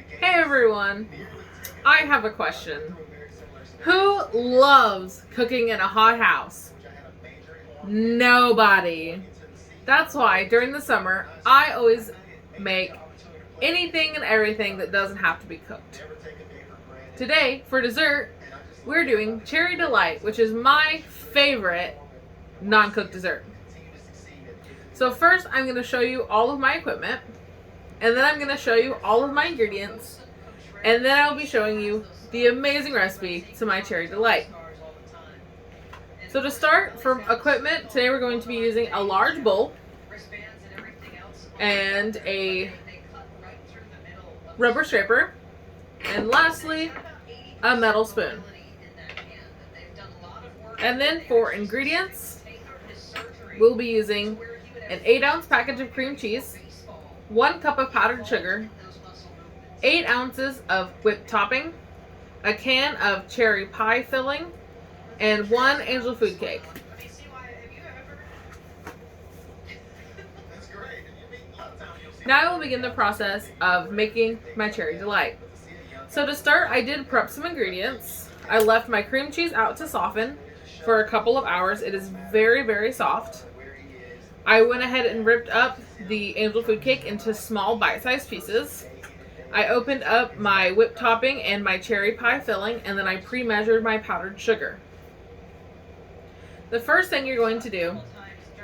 Hey everyone, I have a question. Who loves cooking in a hot house? Nobody. That's why during the summer I always make anything and everything that doesn't have to be cooked. Today, for dessert, we're doing Cherry Delight, which is my favorite non-cooked dessert. So first I'm going to show you all of my equipment, and then I'm going to show you all of my ingredients, and then I'll be showing you the amazing recipe to my Cherry Delight. So to start, for equipment, today we're going to be using a large bowl and a rubber scraper, and lastly, a metal spoon. And then for ingredients, we'll be using an 8-ounce package of cream cheese, 1 cup of powdered sugar, 8 ounces of whipped topping, a can of cherry pie filling, and 1 angel food cake. Now I will begin the process of making my Cherry Delight. So to start, I did prep some ingredients. I left my cream cheese out to soften for a couple of hours. It is very, very soft. I went ahead and ripped up the angel food cake into small bite-sized pieces. I opened up my whipped topping and my cherry pie filling, and then I pre-measured my powdered sugar. The first thing you're going to do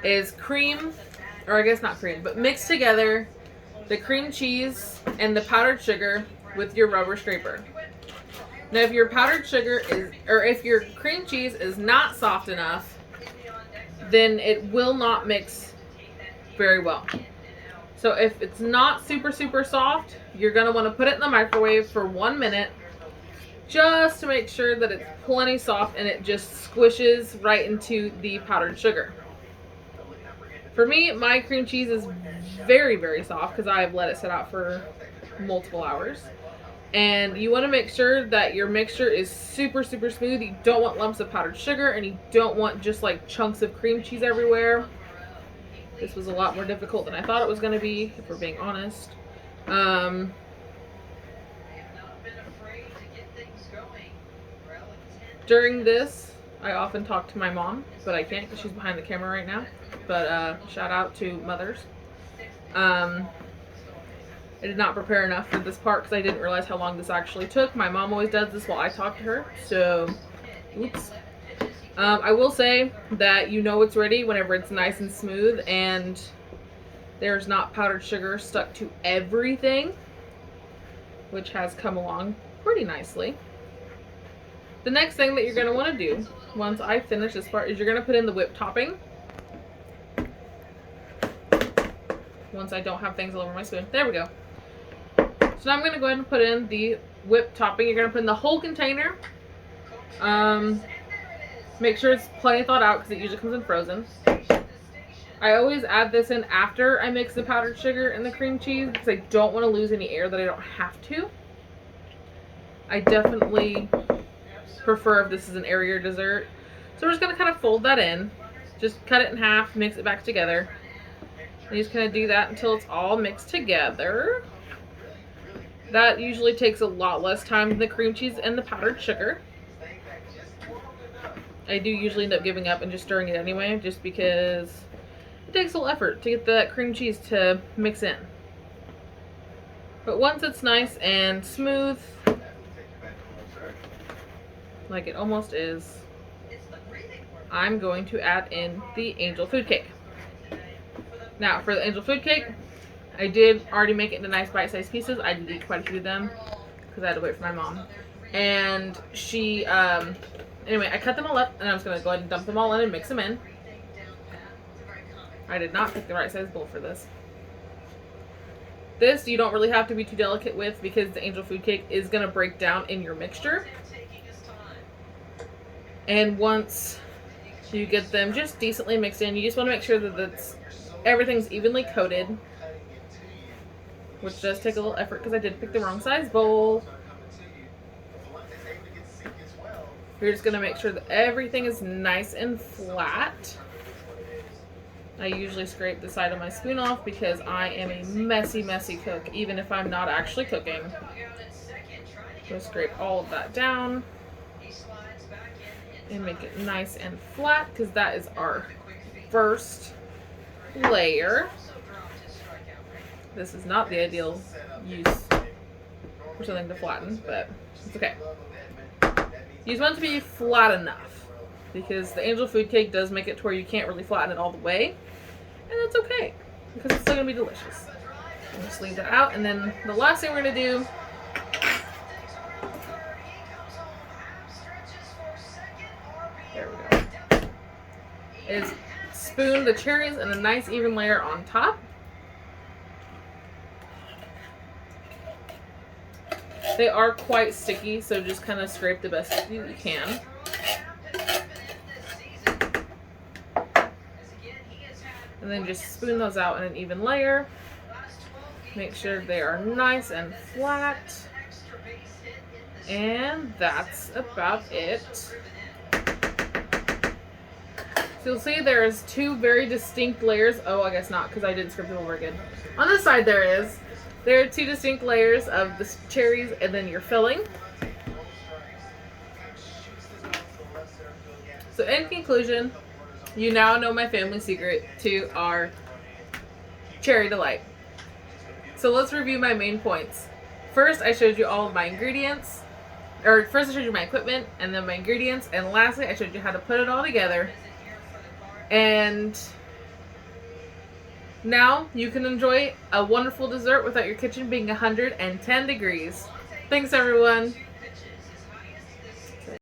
is mix together the cream cheese and the powdered sugar with your rubber scraper. Now if your if your cream cheese is not soft enough, then it will not mix very well. So if it's not super soft, you're going to want to put it in the microwave for 1 minute just to make sure that it's plenty soft and it just squishes right into the powdered sugar. For me, my cream cheese is very, very soft because I've let it sit out for multiple hours. And you want to make sure that your mixture is super smooth. You don't want lumps of powdered sugar, and you don't want just like chunks of cream cheese everywhere. This was a lot more difficult than I thought it was going to be, if we're being honest. During this, I often talk to my mom, but I can't because she's behind the camera right now. But shout out to mothers. I did not prepare enough for this part because I didn't realize how long this actually took. My mom always does this while I talk to her, so oops. I will say that you know it's ready whenever it's nice and smooth and there's not powdered sugar stuck to everything, which has come along pretty nicely. The next thing that you're going to want to do once I finish this part is you're going to put in the whipped topping. Once I don't have things all over my spoon. There we go. So now I'm going to go ahead and put in the whipped topping. You're going to put in the whole container. Make sure it's plenty thawed out because it usually comes in frozen. I always add this in after I mix the powdered sugar and the cream cheese because I don't want to lose any air that I don't have to. I definitely prefer if this is an airier dessert. So we're just going to kind of fold that in. Just cut it in half, mix it back together. And you're just going to do that until it's all mixed together. That usually takes a lot less time than the cream cheese and the powdered sugar. I do usually end up giving up and just stirring it anyway, just because it takes a little effort to get that cream cheese to mix in. But once it's nice and smooth, like it almost is, I'm going to add in the angel food cake. Now for the angel food cake, I did already make it into nice bite-sized pieces. I did eat quite a few of them because I had to wait for my mom. And she, anyway, I cut them all up and I'm just going to go ahead and dump them all in and mix them in. I did not pick the right size bowl for this. This you don't really have to be too delicate with because the angel food cake is going to break down in your mixture. And once you get them just decently mixed in, you just want to make sure that everything's evenly coated, which does take a little effort because I did pick the wrong size bowl. You're just going to make sure that everything is nice and flat. I usually scrape the side of my spoon off because I am a messy, messy cook, even if I'm not actually cooking. So scrape all of that down and make it nice and flat because that is our first layer. This is not the ideal use for something to flatten, but it's okay. You just want it to be flat enough because the angel food cake does make it to where you can't really flatten it all the way, and that's okay because it's still gonna be delicious. I'll just leave that out, and then the last thing we're gonna do is spoon the cherries in a nice even layer on top. They are quite sticky, so just kind of scrape the best you can. And then just spoon those out in an even layer. Make sure they are nice and flat. And that's about it. So you'll see there's two very distinct layers. Oh, I guess not, because I didn't scrape them over again. On this side there is. There are two distinct layers of the cherries and then your filling. So in conclusion, you now know my family secret to our cherry delight. So let's review my main points. First, I showed you all of my ingredients. Or first I showed you my equipment and then my ingredients. And lastly, I showed you how to put it all together. And now you can enjoy a wonderful dessert without your kitchen being 110 degrees. Thanks, everyone.